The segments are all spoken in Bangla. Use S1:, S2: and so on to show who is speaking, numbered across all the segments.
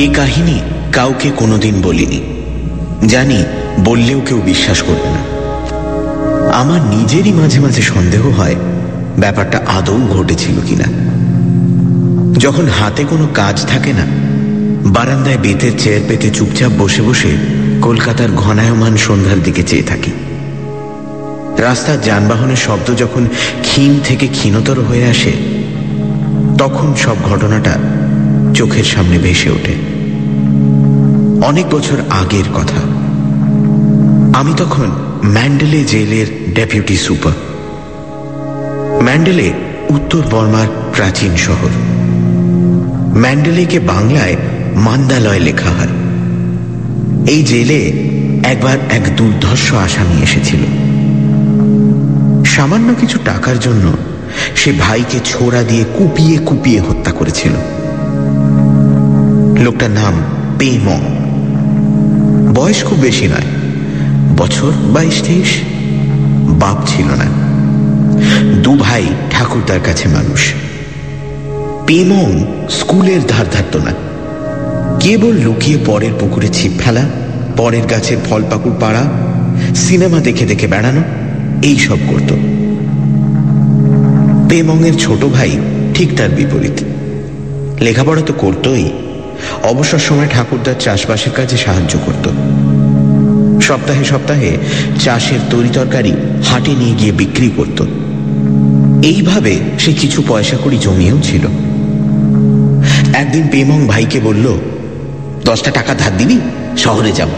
S1: এই কাহিনী কাউকে কোনোদিন বলিনি, জানি বললেও কেউ বিশ্বাস করবে না। আমার নিজেরই মাঝে মাঝে সন্দেহ হয় ব্যাপারটা আদৌ ঘটেছিল কিনা। যখন হাতে কোনো কাজ থাকে না, বারান্দায় বেতের চেয়ার পেতে চুপচাপ বসে বসে কলকাতার ঘনায়মান সন্ধ্যার দিকে চেয়ে থাকি। রাস্তার যানবাহনের শব্দ যখন ক্ষীণ থেকে ক্ষীণতর হয়ে আসে, তখন সব ঘটনাটা চোখের সামনে ভেসে ওঠে। অনেক বছর আগের কথা। আমি তখন ম্যান্ডেলে জেলের ডেপুটি সুপার। ম্যান্ডেলে উত্তর বর্মার প্রাচীন শহর। ম্যান্ডেলেকে বাংলায় মান্দালয় লেখা হয়। এই জেলে একবার এক দুর্ধর্ষ আসামি এসেছিল। সামান্য কিছু টাকার জন্য সে ভাইকে ছোড়া দিয়ে কুপিয়ে কুপিয়ে হত্যা করেছিল। লোকটার নাম পেমং। বয়স খুব বেশি নয়, বছর 22-23। বাপ ছিল না। দু ভাই ঠাকুরদার কাছে মানুষ। পেমং স্কুলের ধার ধারত না, কেবল লুকিয়ে পরের পুকুরে ছিপ ফেলা, পরের গাছের ফল পাকুড় পাড়া, সিনেমা দেখে দেখে বেড়ানো, এই সব করত। পেমংয়ের ছোট ভাই ঠিক তার বিপরীত। লেখাপড়া তো করতই, অবসর সময় ঠাকুরদার চাষবাসের কাজে সাহায্য করত। সপ্তাহে সপ্তাহে চাষের তরিতরকারি হাটে নিয়ে গিয়ে বিক্রি করত। এইভাবে সে কিছু পয়সা কড়ি জমিয়েও ছিল। একদিন পেমং ভাইকে বলল, 10টা টাকা ধার দিবি, শহরে যাব,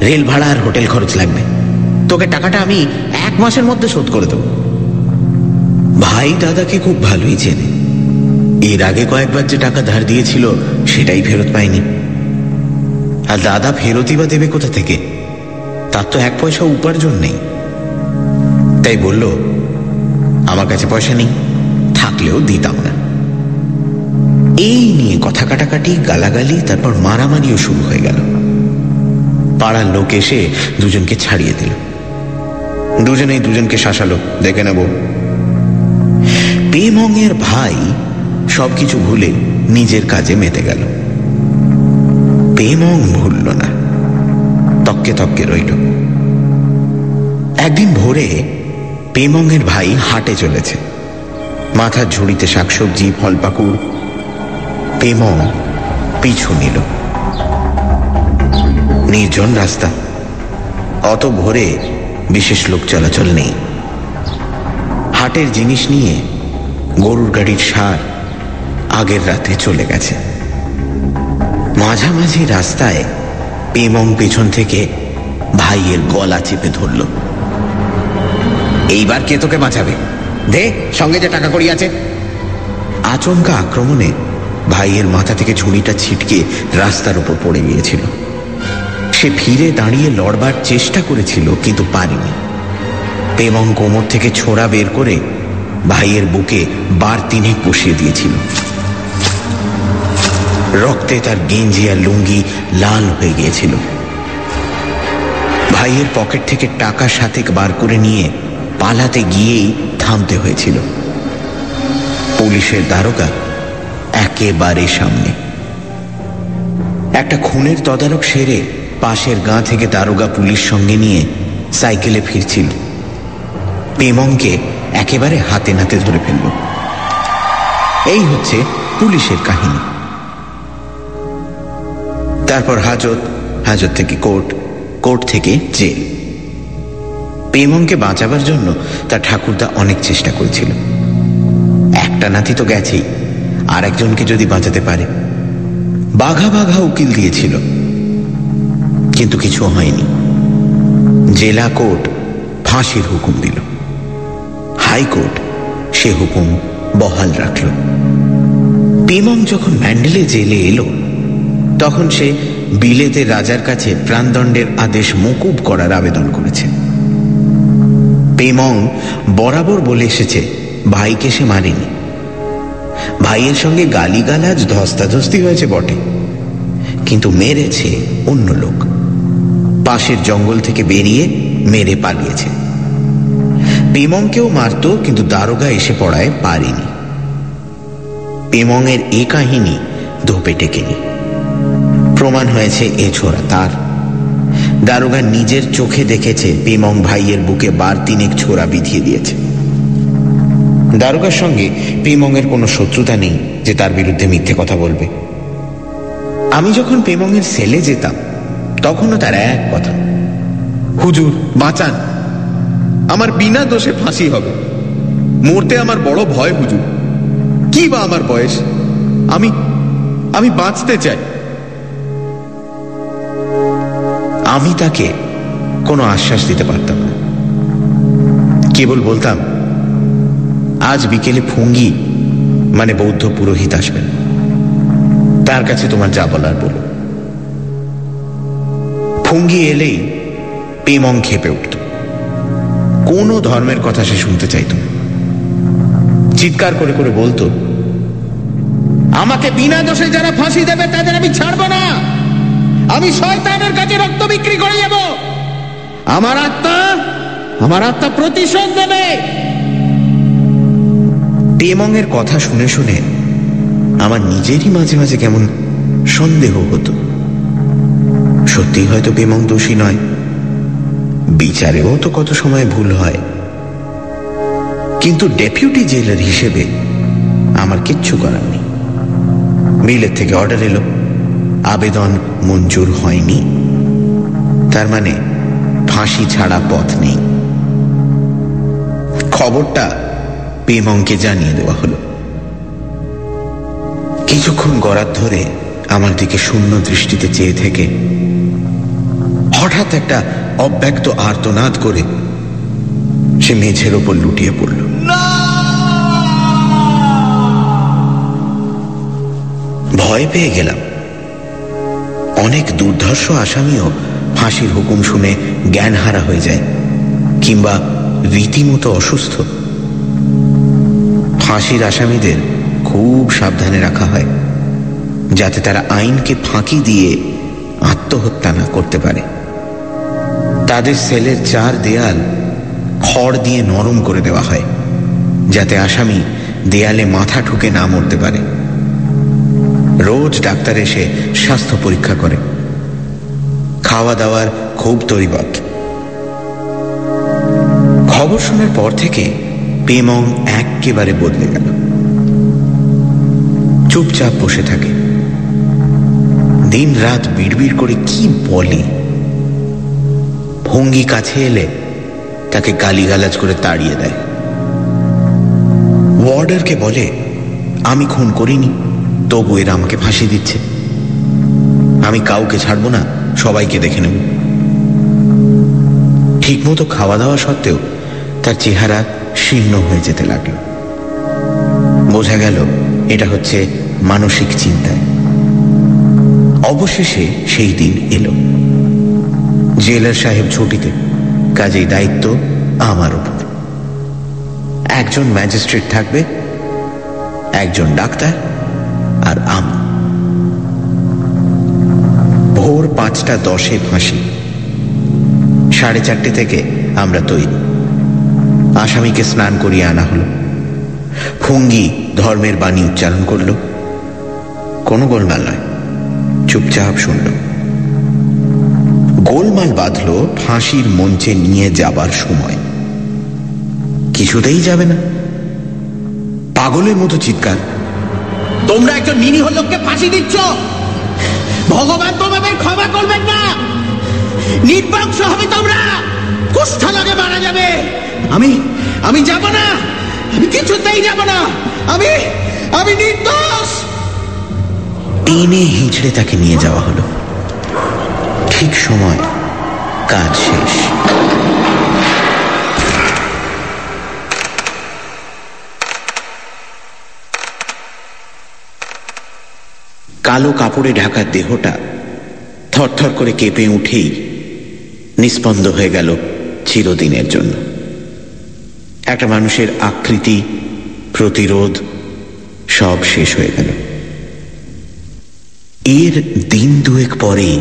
S1: রেল ভাড়া আর হোটেল খরচ লাগবে, তোকে টাকাটা আমি 1 মাসের মধ্যে শোধ করে দেব। ভাই দাদাকে খুব ভালোই চেনে। এর আগে কয়েকবার যে টাকা ধার দিয়েছিল সেটাই ফেরত পায়নি। আর দাদা ফেরতই বা দেবে কোথা থেকে? তার তো 1 পয়সা উপার্জন নেই। তাই বলল, আমার কাছে পয়সা নেই, থাকলেও দিতাম না। এই নিয়ে কথা কাটাকাটি, গালাগালি, তারপর মারামারিও শুরু হয়ে গেল। পাড়ার লোক এসে দুজনকে ছাড়িয়ে দিল। দুজনেই দুজনকে শাসালো, দেখে নেব। পেমং এর ভাই সবকিছু ভুলে নিজের কাজে মেতে গেল। পেমং ভুলল না, তককে তককে রইল। একদিন ভোরে পেমং এর ভাই হাটে চলেছে, মাথার ঝুড়িতে শাকসবজি, ফল পাকুড়। পেমং পিছু নিল। নির্জন রাস্তা, অত ভোরে বিশেষ লোক চলাচল নেই। হাটের জিনিস নিয়ে গরুর গাড়ির সার আগের রাতে চলে গেছে। মাঝামাঝি রাস্তায় পেমং পেছন থেকে ভাইয়ের গলা চেপে ধরল। এইবার কে তোকে বাঁচাবে? দে সঙ্গে যে টাকা কড়ি আছে। আচমকা আক্রমণে ভাইয়ের মাথা থেকে ঝুড়িটা ছিটকে রাস্তার উপর পড়ে গিয়েছিল। সে ফিরে দাঁড়িয়ে লড়বার চেষ্টা করেছিল, কিন্তু পারেনি। পেমং কোমর থেকে ছোড়া বের করে ভাইয়ের বুকে 3 বার বসিয়ে দিয়েছিল। রক্তে তার গেঞ্জি আর লুঙ্গি লাল হয়ে গিয়েছিল। ভাইয়ের পকেট থেকে টাকা 7 বার করে নিয়ে পালাতে গিয়েই থামতে হয়েছিল। পুলিশের দারোগা একেবারে সামনে। একটা খুনের তদারক সেরে পাশের গাঁ থেকে দারোগা পুলিশ সঙ্গে নিয়ে সাইকেলে ফিরছিল। পেমংকে একেবারে হাতে নাতে ধরে ফেলল। এই হচ্ছে পুলিশের কাহিনী। তারপর হাজত, হাজত থেকে কোর্ট, কোর্ট থেকে জেল। পেমংকে বাঁচাবার জন্য তার ঠাকুরদা অনেক চেষ্টা করেছিল। একটা নাতি তো গেছেই, আর একজনকে যদি বাঁচাতে পারে। বাঘা বাঘা উকিল দিয়েছিল, কিন্তু কিছু হয়নি। জেলা কোর্ট ফাঁসির হুকুম দিল। হাইকোর্ট সে হুকুম বহাল রাখল। পেমং যখন ম্যান্ডেলে জেলে এলো, তখন সে বিলেতের রাজার কাছে প্রাণদণ্ডের আদেশ মকুব করার আবেদন করেছে। পেমং বরাবর বলে এসেছে ভাইকে সে মারেনি। ভাইয়ের সঙ্গে গালিগালাজ, ধস্তাধস্তি হয়েছে বটে, কিন্তু মেরেছে অন্য লোক। পাশের জঙ্গল থেকে বেরিয়ে মেরে পালিয়েছে। পেমংকেও মারত, কিন্তু দারোগা এসে পড়ায় পারেনি। পেমংয়ের এ কাহিনী ধোপে টেকেনি। প্রমাণ হয়েছে এ ছোড়া তার। দারোগা নিজের চোখে দেখেছে পেমং ভাইয়ের বুকে বার তিনেক ছোড়া বিধিয়ে দিয়েছে। দারোগার সঙ্গে পেমংয়ের কোনো শত্রুতা নেই যে তার বিরুদ্ধে মিথ্যে কথা বলবে। আমি যখন পেমংয়ের সেলে যেতাম তখনও তার এক কথা, হুজুর বাঁচান, আমার বিনা দোষে ফাঁসি হবে, মরতে আমার বড় ভয় হুজুর, কি বা আমার বয়স, আমি বাঁচতে চাই। আমি তাকে কোনো আশ্বাস দিতে পারতাম না, কেবল বলতাম, আজ বিকেলে ফুঙ্গি মানে বৌদ্ধ পুরোহিত আসবেন, তার কাছে তোমার যা বলার বলো। ফুঙ্গি এলেই পেমং খেপে উঠত, কোনো ধর্মের কথা সে শুনতে চাইত না। চিৎকার করে করে বলতো, আমাকে বিনা দোষে যারা ফাঁসি দেবে তাদের আমি ছাড়বো না, আমি শয়তানের কাছে রক্ত বিক্রি করে যাব, আমার আত্মা প্রতিশোধ নেবে। পেমং এর কথা শুনে শুনে আমার নিজেরই মাঝে মাঝে কেমন সন্দেহ হতো। সত্যি হয়তো পেমং দোষী নয়, বিচারেও তো কত সময় ভুল হয়, কিন্তু ডেপুটি জেলার হিসেবে আমার কিচ্ছু করার নেই। মিলের থেকে অর্ডার এলো, আবেদন মঞ্জুর হয়নি, তার মানে ফাঁসি ছাড়া পথ নেই। খবরটা পেমংকে জানিয়ে দেওয়া হলো। কিছুক্ষণ গড়াত ধরে আমার দিকে শূন্য দৃষ্টিতে চেয়ে থেকে হঠাৎ একটা অব্যক্ত আর্তনাদ করে সে মেঝের ওপর লুটিয়ে পড়ল। ভয় পেয়ে গেলাম। অনেক দুর্ধর্ষ আসামিও ফাঁসির হুকুম শুনে জ্ঞানহারা হয়ে যায় কিংবা রীতিমতো অসুস্থ। ফাঁসির আসামিদের খুব সাবধানে রাখা হয় যাতে তারা আইনকে ফাঁকি দিয়ে আত্মহত্যা না করতে পারে। তাদের সেলের চার দেয়াল খড় দিয়ে নরম করে দেওয়া হয় যাতে আসামি দেয়ালে মাথা ঠুকে না মরতে পারে। রোজ ডাক্তার এসে স্বাস্থ্য পরীক্ষা করে, খাওয়া দাওয়ার খুব তরিবদ্ধ। খবর শোনার পর থেকে পেমং একেবারে বদলে গেল। চুপচাপ বসে থাকে, দিন রাত বিড়বিড় করে কি বলে। ভঙ্গি কাছে এলে তাকে গালিগালাজ করে তাড়িয়ে দেয়। ওয়ার্ডারকে বলে, আমি খুন করিনি, তবু এরা আমাকে ফাঁসি দিচ্ছে, আমি কাউকে ছাড়বো না, সবাইকে দেখে নেব। ঠিকমতো খাওয়া দাওয়া সত্ত্বেও তার চেহারা শীর্ণ হয়ে যেতে লাগলো। বোঝা গেল এটা হচ্ছে মানসিক চিন্তায়। অবশেষে সেই দিন এলো। জেলার সাহেব ছুটিতে, কাজেই দায়িত্ব আমার উপর। একজন ম্যাজিস্ট্রেট থাকবে, একজন ডাক্তার আর আমি। ভোর 5:10 ফাঁসি। 4:30 থেকে আমরা তৈরি। আসামিকে স্নান করিয়ে আনা হলো। ফুঙ্গি ধর্মের বাণী উচ্চারণ করল। কোনো গোলমাল নয়, চুপচাপ শুনল। গোলমাল বাঁধল ফাঁসির মঞ্চে নিয়ে যাবার সময়। কিছুতেই যাবে না, পাগলের মতো চিৎকার, তোমরা একজন নিরীহ লোককে ফাঁসি দিচ্ছ, ভগবান তোমাদের ক্ষমা করবেন না, নির্বংশ হবে তোমরা, কুষ্ঠ লাগে মারা যাবে। আমি যাব না, আমি কিছুতেই যাব না, আমি নির্দোষ। টেনে হিঁচড়ে তাকে নিয়ে যাওয়া হলো। ঠিক সময় কাজ শেষ। কালো কাপড়ে ঢাকা দেহটা থরথর করে কেঁপে উঠেই নিস্পন্দ হয়ে গেল চিরদিনের জন্য। একটা মানুষের আকৃতি, প্রতিরোধ সব শেষ হয়ে গেল। এর দিন দুয়েক পরেই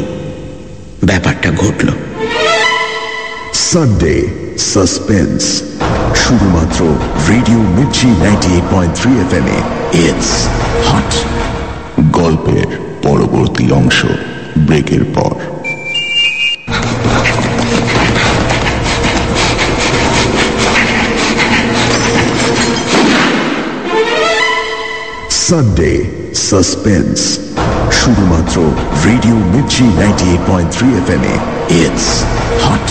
S1: ব্যাপারটা ঘটল।
S2: সানডে সাসপেন্স, শুধুমাত্র রেডিও মির্চি 98.3 FM এ। It's hot. গল্পের পরবর্তী অংশ। ব্রেকের পর। সানডে সাসপেন্স, শুধুমাত্র রেডিও মির্চি 98.3 FM এ। It's hot.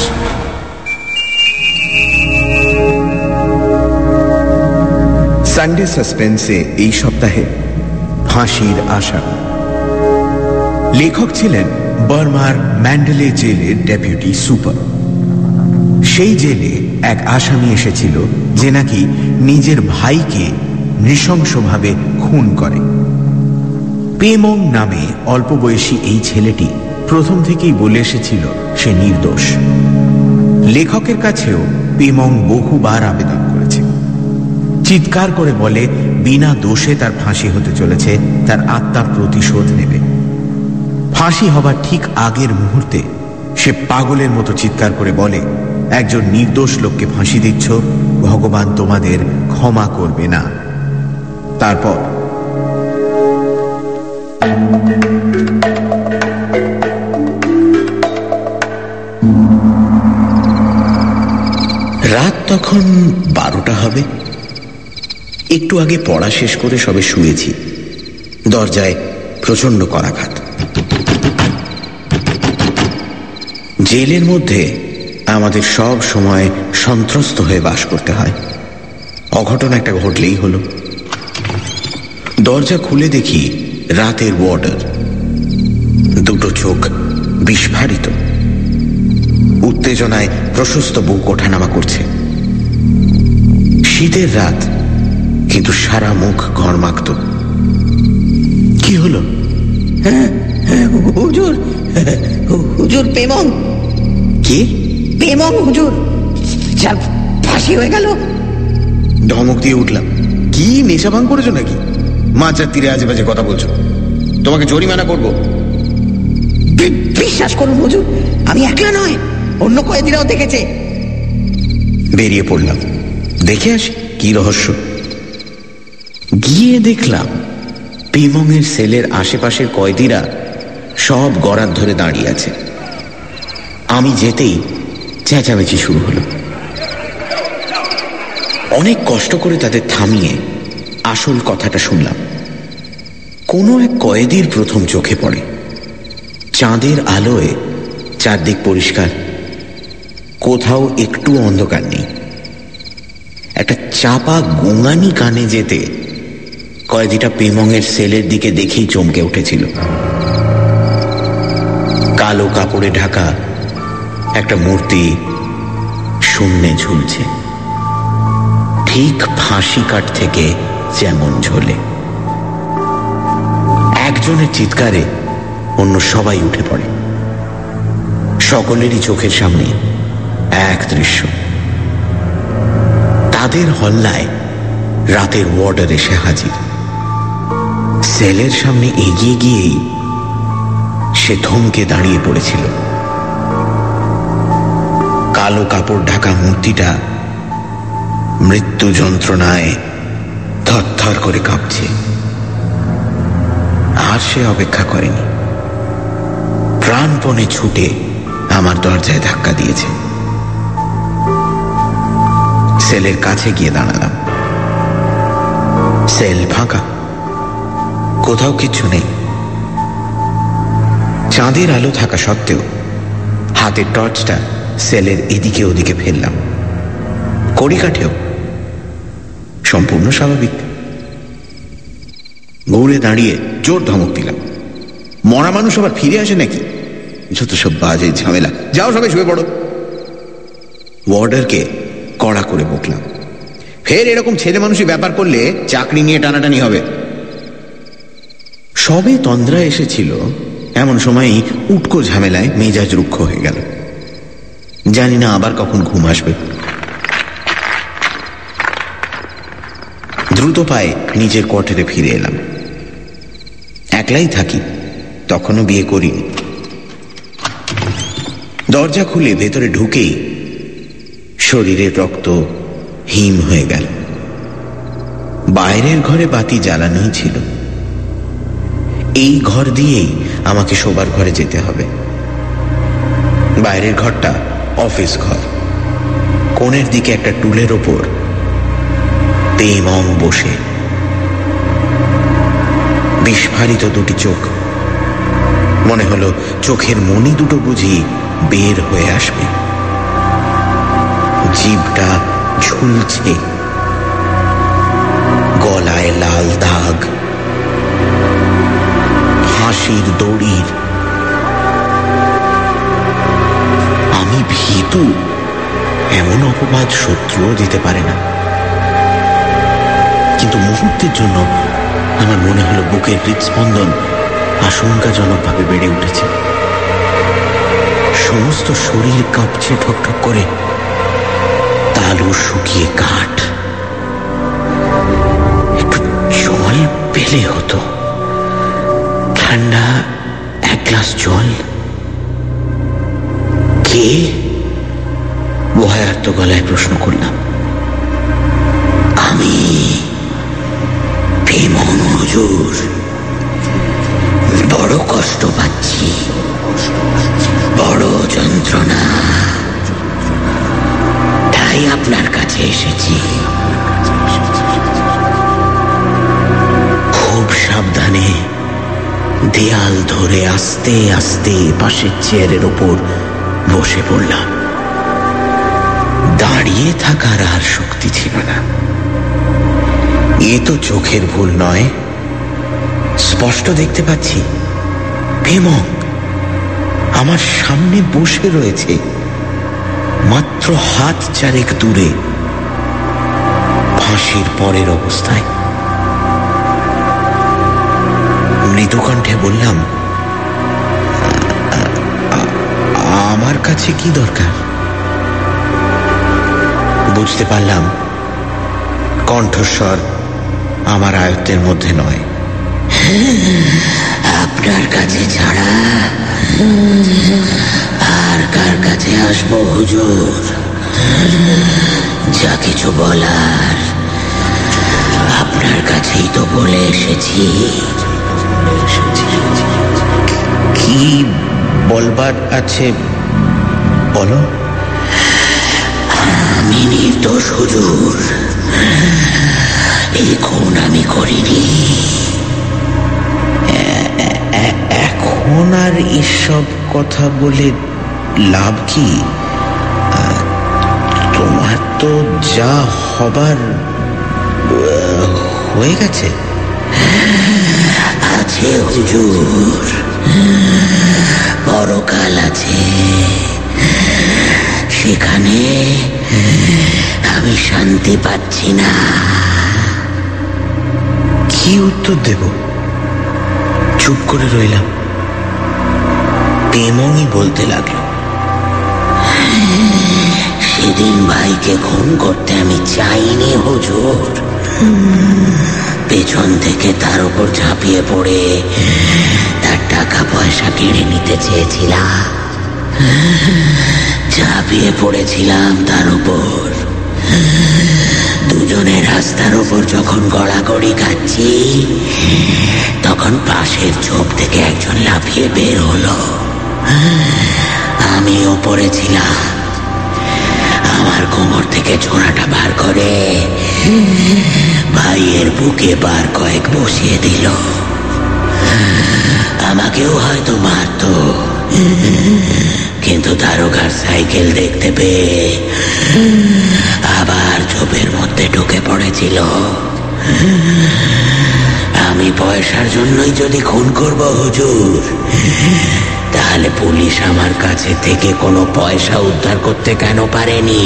S1: সানডে সাসপেন্সে এই সপ্তাহে ফাঁসির আশা। লেখক ছিলেন বার্মার ম্যান্ডেলে জেলের ডেপুটি সুপার। সেই জেলে এক আসামি এসেছিল যে নাকি নিজের ভাইকে নৃশংসভাবে খুন করে। পেমং নামে অল্প বয়সী এই ছেলেটি প্রথম থেকেই বলে এসেছিল সে নির্দোষ। লেখকের কাছেও পেমং বহুবার আবেদন করেছে, চিৎকার করে বলে বিনা দোষে তার ফাঁসি হতে চলেছে, তার আত্মা প্রতিশোধ নেবে। ফাঁসি হবার ঠিক আগের মুহূর্তে সে পাগলের মতো চিৎকার করে বলে, একজন নির্দোষ লোককে ফাঁসি দিচ্ছ, ভগবান তোমাদের ক্ষমা করবে না। তারপর রাত তখন 12টা হবে। একটু আগে পড়া শেষ করে সবে শুয়েছি। দরজায় প্রচন্ড করাঘাত। জেলের মধ্যে আমাদের সব সময় সন্ত্রস্ত হয়ে বাস করতে হয়। অঘটন একটা ঘটলেই হলো। দরজা খুলে দেখি রাতের ওয়ার্ডার। দুটো চোখ বিস্ফারিত, উত্তেজনায় প্রশস্ত বুক ওঠানামা করছে। শীতের রাত, কিন্তু সারা মুখ ঘর্মাক্ত। কি হলো?
S3: হুজুর, হুজুর পেমং।
S1: কি?
S3: পেমং হুজুর, যার ফাঁসি হয়ে গেল।
S1: ধমক দিয়ে উঠলাম, কি নেশা ভাঙ করেছো নাকি? মাঝরাত তীরে আজে বাজে কথা বলছো, তোমাকে জরিমানা করবো।
S3: বিশ্বাস করুন হুজুর, আমি একলা নয়, অন্য কয়েদিরাও দেখেছে।
S1: বেরিয়ে পড়লাম, দেখে আসি কি রহস্য। গিয়ে দেখলাম পেমং এর সেলের আশেপাশের কয়েদিরা সব গরাদ ধরে দাঁড়িয়ে আছে। আমি যেতেই চেঁচামেচি শুরু হলো। অনেক কষ্ট করে তাদের থামিয়ে আসল কথাটা শুনলাম। কোনো এক কয়েদির প্রথম চোখে পড়ে। চাঁদের আলোয় চারদিক পরিষ্কার, কোথাও একটু অন্ধকার নেই। একটা চাপা গোঙানি কানে যেতে কয়েদিটা পেমং এর সেলের দিকে দেখেই চমকে উঠেছিল। কালো কাপড়ে ঢাকা একটা মূর্তি শূন্যে ঝুলছে, ঠিক ফাঁসি কাঠ থেকে যেমন ঝোলে। একজনের চিৎকারে অন্য সবাই উঠে পড়ে। সকলেরই চোখের সামনে এক দৃশ্য। তাদের হল্লায় রাতের ওয়ার্ডার এসে হাজির। সেলের সামনে এগিয়ে গিয়েই সে থমকে দাঁড়িয়ে পড়েছিল। কালো কাপড় ঢাকা মূর্তিটা মৃত্যু যন্ত্রণায় থরথর করে কাঁপছে। আর সে অপেক্ষা করেনি, প্রাণপণে ছুটে আমার দরজায় ধাক্কা দিয়েছে। সেলের কাছে গিয়ে দাঁড়ালাম। সেল ফাঁকা, কোথাও কিচ্ছু নেই। চাঁদের আলো থাকা সত্ত্বেও হাতের টর্চটা সেলের এদিকে ওদিকে ফেললাম। কড়িকাঠেও সম্পূর্ণ স্বাভাবিক। ঘুরে দাঁড়িয়ে জোর ধমক দিলাম, মরা মানুষ আবার ফিরে আসে নাকি? যত সব বাজে ঝামেলা, যাও সবাই শুয়ে পড়ো। ওয়ার্ডারকে কড়া করে বকলাম, ফের এরকম ছেলে মানুষই ব্যাপার করলে চাকরি নিয়ে টানাটানি হবে। সবে তন্দ্রা এসেছিল, এমন সময়ই উটকো ঝামেলায় মেজাজ রুক্ষ হয়ে গেল। জানি না আবার কখন ঘুম আসবে। দ্রুত পায়ে নিজের কোয়ার্টারে ফিরে এলাম। একলাই থাকি, তখনও বিয়ে করিনি। দরজা খুলে ভেতরে ঢুকেই শরীরের রক্ত হিম হয়ে গেল। বাইরের ঘরে বাতি জ্বালানোই ছিল। এই ঘর দিয়েই আমাকে শোবার ঘরে যেতে হবে। বাইরের ঘরটা অফিস ঘর। কোণের দিকে একটা টুলের ওপর পেমং বসে, বিস্ফারিত দুটি চোখ। মনে হলো চোখের মণি দুটো বুঝি বের হয়ে আসবে। জিভটা ঝুলছে, গলায় লাল দাগ, হাসির দড়ির। আমি ভীতু, এমন অপবাদ শত্রুও দিতে পারে না। কিন্তু মুহূর্তের জন্য আমার মনে হলো বুকের হৃদস্পন্দন আশঙ্কাজনকভাবে বেড়ে উঠেছে। সমস্ত শরীর কাঁপছে ঠকঠক করে, তালু শুকিয়ে কাঠ। একটু জল পেলে হতো, ঠান্ডা এক গ্লাস জল। কে? ভয়ার্ত গলায় প্রশ্ন করলাম। আমি পেমং হুজুর, বড় কষ্ট পাচ্ছি, বড় যন্ত্রণা, তাই আপনার কাছে এসেছি। খুব সাবধানে দেয়াল ধরে আস্তে আস্তে পাশের চেয়ারের ওপর বসে পড়লাম। দাঁড়িয়ে থাকার আর শক্তি ছিল না। এ তো চোখের ভুল নয়, স্পষ্ট দেখতে পাচ্ছি পেমং আমার সামনে বসে রয়েছে, মাত্র হাত চারেক দূরে, ফাঁসির পরের অবস্থায়। মৃদুকণ্ঠে বললাম, আমার কাছে কি দরকার? বুঝতে পারলাম কণ্ঠস্বর আমার আয়ত্তের মধ্যে নয়। আপনার কাছে ছাড়া আর কার কাছে আসবো হুজুর? যা কিছু বলার আপনার কাছেই তো বলে এসেছি। কি বলবার আছে বলো। আমি নির্দোষ হুজুর, এই খুন আমি করিনি। এখন আর এসব কথা বলে লাভ কি? তোমার তো যা হবার হয়ে গেছে। আছে হুজুর, পরকাল আছে, সেখানে আমি শান্তি পাচ্ছি না। কি উত্তর দেব? চুপ করে রইলাম। পেমংই বলতে লাগলো, সেদিন ভাইকে খুন করতে আমি চাইনি হুজুর। পেছন থেকে তার উপর ঝাঁপিয়ে পড়ে তার টাকা পয়সা কেড়ে নিতে চেয়েছিলাম। ঝাঁপিয়ে পড়েছিলাম তার উপর। দুজনের রাস্তার উপর যখন গড়াগড়ি খাচ্ছি, তখন পাশের ঝোপ থেকে একজন লাফিয়ে বের হলো। আমি ওপরে ছিলাম। আমার কোমর থেকে ছোড়াটা বার করে ভাইয়ের বুকে বার কয়েক বসিয়ে দিল। আমাকেও হয়তো মারত, কিন্তু দারোগার সাইকেল দেখতে পেয়ে আবার ঝোপের মধ্যে ঢুকে পড়েছিল। আমি পয়সার জন্যই যদি খুন করব হুজুর, তাহলে পুলিশ আমার কাছে থেকে কোনো পয়সা উদ্ধার করতে কেন পারেনি?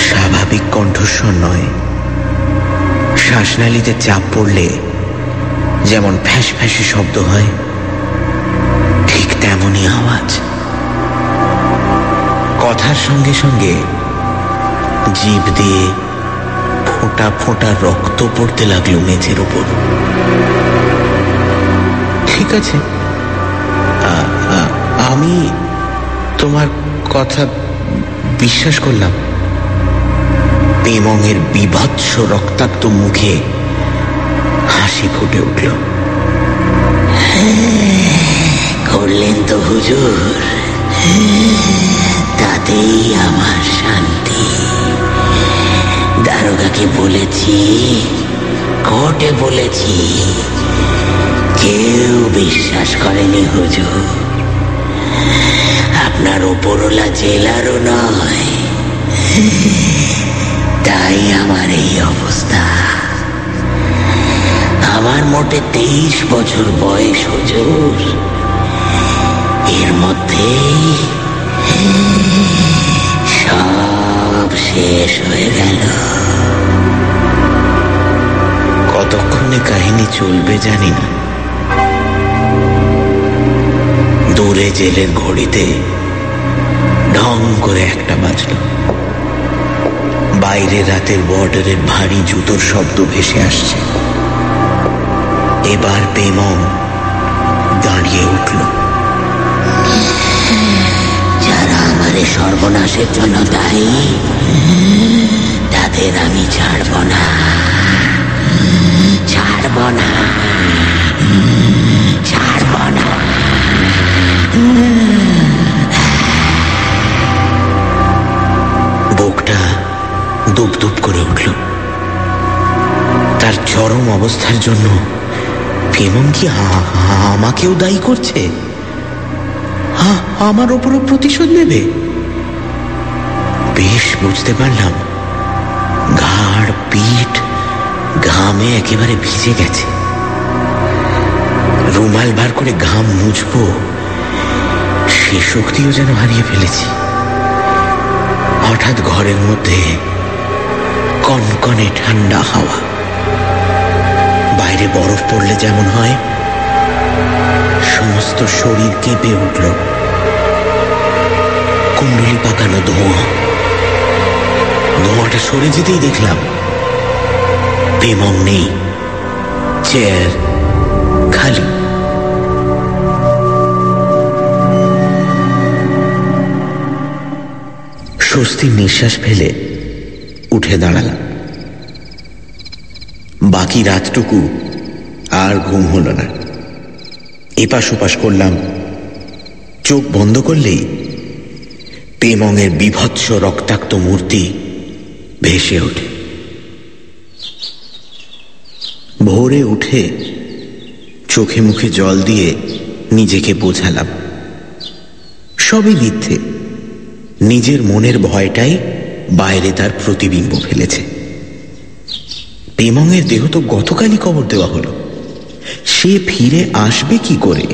S1: স্বাভাবিক কণ্ঠস্বর নয়, শ্বাসনালীতে চাপ পড়লে যেমন ফ্যাঁস ফ্যাঁসে শব্দ হয়, ঠিক তেমনই আওয়াজ। কথার সঙ্গে সঙ্গে জিভ দিয়ে ফোঁটা ফোঁটা রক্ত পড়তে লাগলো মেঝের উপর। ঠিক আছে, আমি তোমার কথা বিশ্বাস করলাম। পেমংয়ের বিভৎস রক্তাক্ত মুখে হাসি ফুটে উঠল।
S4: করলেন তো হুজুর, তাতেই আমার শান্তি। দারোগাকে বলেছি, কোর্টে বলেছি, কেউ বিশ্বাস করেনি হুজুর। আপনার ওপরওয়ালা জেলারও নয়, তাই আমার এই অবস্থা। আমার মোটে 23 বছর বয়স হুজুর, এর মধ্যেই সব শেষ হয়ে গেল।
S1: কতক্ষণে কাহিনী চলবে জানি না। দূরে জেলের ঘড়িতে ঢং করে 1টা বাজল। বাইরে রাতের বর্ডারের ভারী জুতোর শব্দ ভেসে আসছে। এবার পেমং দাঁড়িয়ে উঠল।
S4: যারা আমার সর্বনাশের জন্য দায়ী, তাদের আমি ছাড়ব না, ছাড়ব না, ছাড়ব না।
S1: বুকটা দুপ দুপ করে উঠল। তার চরম অবস্থার জন্য পেমং কি আমাকেও দায়ী করছে? আমার ওপরও প্রতিশোধ নেবে? বেশ বুঝতে পারলাম, ঘাড় পিঠ ঘামে একেবারে ভিজে গেছে। রুমাল বার করে ঘাম মুছবো, সে শক্তিও যেন হারিয়ে ফেলেছি। হঠাৎ ঘরের মধ্যে কনকনে ঠান্ডা হাওয়া। বাইরে বরফ পড়লে যেমন হয়, সমস্ত শরীর কেঁপে উঠল। কুণ্ডলি পাকানো ধোঁয়া। ধোঁয়াটা সরে যেতেই দেখলাম পেমং নেই, চেয়ার খালি। স্বস্তির নিঃশ্বাস ফেলে উঠে দাঁড়ালাম। বাকি রাতটুকু আর ঘুম হলো না। এপাশ ওপাশ করলাম। চোখ বন্ধ করলেই পেমংয়ের বীভৎস রক্তাক্ত মূর্তি ভেসে ওঠে। ভোরে উঠে চোখে মুখে জল দিয়ে নিজেকে বোঝালাম সবই মিথ্যে। নিজের মনের ভয়টাই বাইরে তার প্রতিবিম্ব ফেলেছে। পেমংয়ের দেহ তো গতকালই কবর দেওয়া হলো, সে ফিরে আসবে কি করে?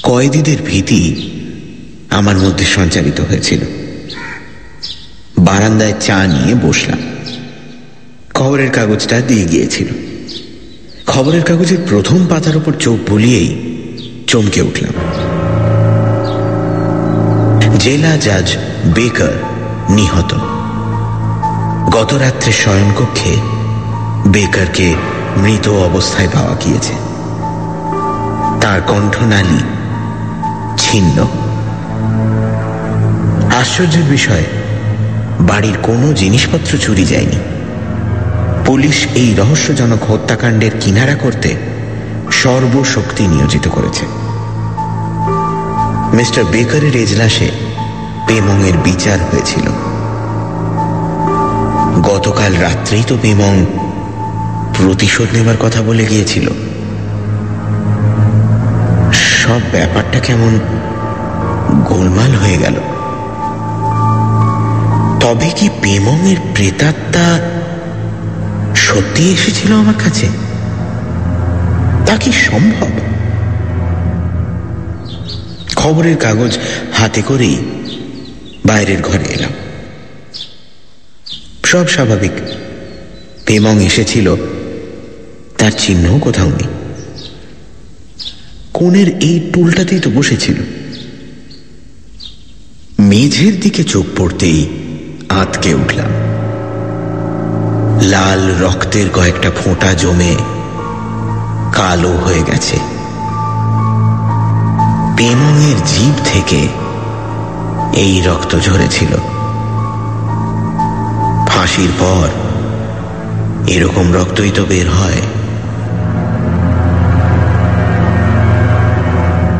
S1: কয়েদিদের ভীতি আমার মধ্যে সঞ্চারিত হয়েছিল। বারান্দায় চা নিয়ে বসলাম। খবরের কাগজটা দিয়ে গিয়েছিল। খবরের কাগজের প্রথম পাতার উপর চোখ বুলিয়েই চমকে উঠলাম। জেলা জাজ বেকার নিহত। গত রাত্রে শয়নকক্ষে বেকারকে মৃত অবস্থায় পাওয়া গিয়েছে। তার কণ্ঠনালী ছিন্ন। আশ্চর্যের বিষয়, বাড়ির কোনো জিনিসপত্র চুরি যায়নি। পুলিশ এই রহস্যজনক হত্যাকাণ্ডের কিনারা করতে সর্বশক্তি নিয়োজিত করেছে। মিস্টার বেকারের এজলাসে পেমংয়ের বিচার হয়েছিল। গতকাল রাত্রেই তো পেমং প্রতিশোধ নেবার কথা বলে গিয়েছিল। সব ব্যাপারটা কেমন গোলমাল হয়ে গেল। তবে কি পেমংয়ের প্রেতাত্মা সত্যি এসেছিল আমার কাছে? তা কি সম্ভব? খবরের কাগজ হাতে করেই বাইরের ঘরে এলাম। সব স্বাভাবিক। পেমং এসেছিল, তার চিহ্নও কোথাও নেই। কোণের এই টুলটাতেই তো বসেছিল। মেঝের দিকে চোখ পড়তেই আঁতকে উঠলাম। লাল রক্তের কয়েকটা ফোঁটা জমে কালো হয়ে গেছে। পেমংয়ের জিভ থেকে এই রক্ত ঝরেছিল। ফাঁসির পর এরকম রক্তই তো বের হয়